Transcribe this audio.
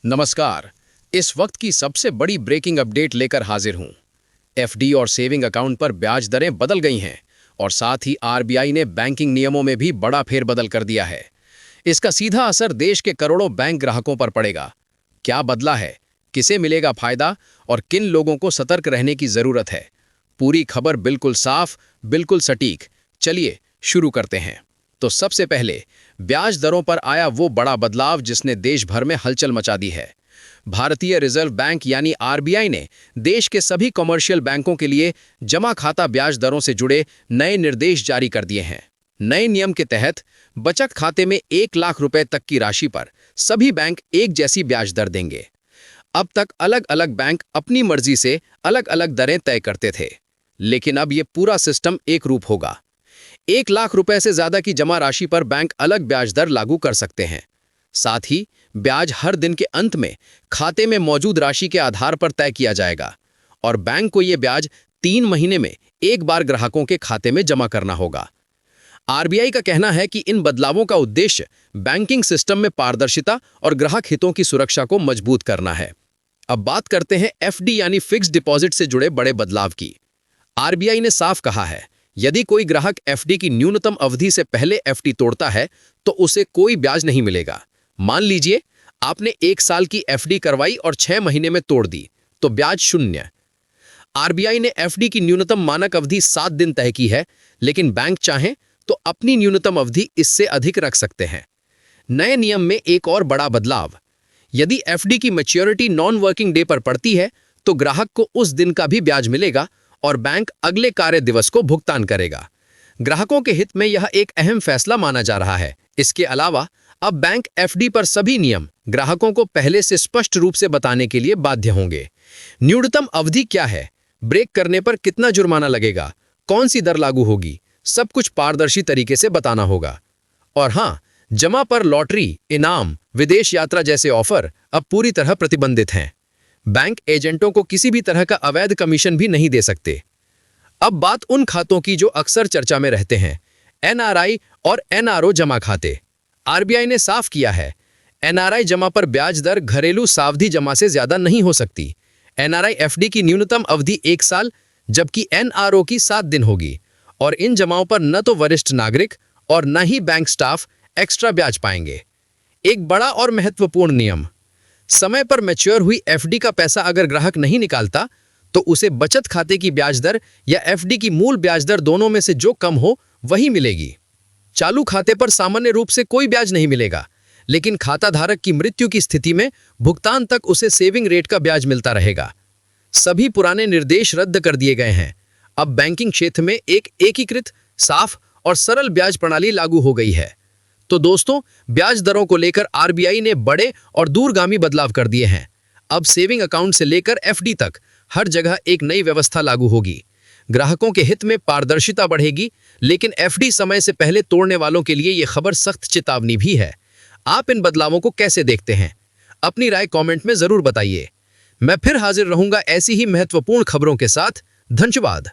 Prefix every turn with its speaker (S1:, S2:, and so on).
S1: नमस्कार। इस वक्त की सबसे बड़ी ब्रेकिंग अपडेट लेकर हाजिर हूं। एफडी और सेविंग अकाउंट पर ब्याज दरें बदल गई हैं और साथ ही आरबीआई ने बैंकिंग नियमों में भी बड़ा फेरबदल कर दिया है। इसका सीधा असर देश के करोड़ों बैंक ग्राहकों पर पड़ेगा। क्या बदला है, किसे मिलेगा फायदा और किन लोगों को सतर्क रहने की जरूरत है? पूरी खबर बिल्कुल साफ, बिल्कुल सटीक। चलिए शुरू करते हैं। तो सबसे पहले ब्याज दरों पर आया वो बड़ा बदलाव जिसने देश भर में हलचल मचा दी है। भारतीय रिजर्व बैंक यानी आरबीआई ने देश के सभी कमर्शियल बैंकों के लिए जमा खाता ब्याज दरों से जुड़े नए निर्देश जारी कर दिए हैं। नए नियम के तहत बचत खाते में 1 लाख रुपए तक की राशि पर सभी बैंक एक जैसी ब्याज दर देंगे। अब तक अलग अलग बैंक अपनी मर्जी से अलग अलग दरें तय करते थे, लेकिन अब ये पूरा सिस्टम एक रूप होगा। 1 लाख रुपए से ज्यादा की जमा राशि पर बैंक अलग ब्याज दर लागू कर सकते हैं। साथ ही ब्याज हर दिन के अंत में खाते में मौजूद राशि के आधार पर तय किया जाएगा और बैंक को यह ब्याज 3 महीने में एक बार ग्राहकों के खाते में जमा करना होगा। आरबीआई का कहना है कि इन बदलावों का उद्देश्य बैंकिंग सिस्टम में पारदर्शिता और ग्राहक हितों की सुरक्षा को मजबूत करना है। अब बात करते हैं एफडी यानी फिक्स्ड डिपॉजिट से जुड़े बड़े बदलाव की। आरबीआई ने साफ कहा है, यदि कोई ग्राहक एफडी की न्यूनतम अवधि से पहले एफडी तोड़ता है तो उसे कोई ब्याज नहीं मिलेगा। मान लीजिए आपने 1 साल की एफडी करवाई और 6 महीने में तोड़ दी तो ब्याज 0। आरबीआई ने एफडी की न्यूनतम मानक अवधि 7 दिन तय की है, लेकिन बैंक चाहें तो अपनी न्यूनतम अवधि इससे अधिक रख सकते हैं। नए नियम में एक और बड़ा बदलाव, यदि एफडी की मैच्योरिटी नॉन वर्किंग डे पर पड़ती है तो ग्राहक को उस दिन का भी ब्याज मिलेगा और बैंक अगले कार्य दिवस को भुगतान करेगा। ग्राहकों के हित में यह एक अहम फैसला माना जा रहा है। इसके अलावा अब बैंक एफडी पर सभी नियम ग्राहकों को पहले से स्पष्ट रूप से बताने के लिए बाध्य होंगे। न्यूनतम अवधि क्या है, ब्रेक करने पर कितना जुर्माना लगेगा, कौन सी दर लागू होगी, सब कुछ पारदर्शी तरीके से बताना होगा। और हाँ, जमा पर लॉटरी, इनाम, विदेश यात्रा जैसे ऑफर अब पूरी तरह प्रतिबंधित हैं। बैंक एजेंटों को किसी भी तरह का अवैध कमीशन भी नहीं दे सकते। अब बात उन खातों की जो अक्सर चर्चा में रहते हैं, एनआरआई और एनआरओ जमा खाते। आरबीआई ने साफ किया है, एनआरआई जमा पर ब्याज दर घरेलू सावधि जमा से ज्यादा नहीं हो सकती। एनआरआई एफडी की न्यूनतम अवधि 1 साल जबकि एनआरओ की 7 दिन होगी और इन जमाओं पर न तो वरिष्ठ नागरिक और न ही बैंक स्टाफ एक्स्ट्रा ब्याज पाएंगे। एक बड़ा और महत्वपूर्ण नियम, समय पर मैच्योर हुई एफडी का पैसा अगर ग्राहक नहीं निकालता तो उसे बचत खाते की ब्याज दर या एफडी की मूल ब्याज दर दोनों में से जो कम हो वही मिलेगी। चालू खाते पर सामान्य रूप से कोई ब्याज नहीं मिलेगा, लेकिन खाता धारक की मृत्यु की स्थिति में भुगतान तक उसे सेविंग रेट का ब्याज मिलता रहेगा। सभी पुराने निर्देश रद्द कर दिए गए हैं। अब बैंकिंग क्षेत्र में एक एकीकृत, साफ और सरल ब्याज प्रणाली लागू हो गई है। तो दोस्तों, ब्याज दरों को लेकर आरबीआई ने बड़े और दूरगामी बदलाव कर दिए हैं। अब सेविंग अकाउंट से लेकर एफडी तक हर जगह एक नई व्यवस्था लागू होगी। ग्राहकों के हित में पारदर्शिता बढ़ेगी, लेकिन एफडी समय से पहले तोड़ने वालों के लिए यह खबर सख्त चेतावनी भी है। आप इन बदलावों को कैसे देखते हैं? अपनी राय कमेंट में जरूर बताइए। मैं फिर हाजिर रहूंगा ऐसी ही महत्वपूर्ण खबरों के साथ। धन्यवाद।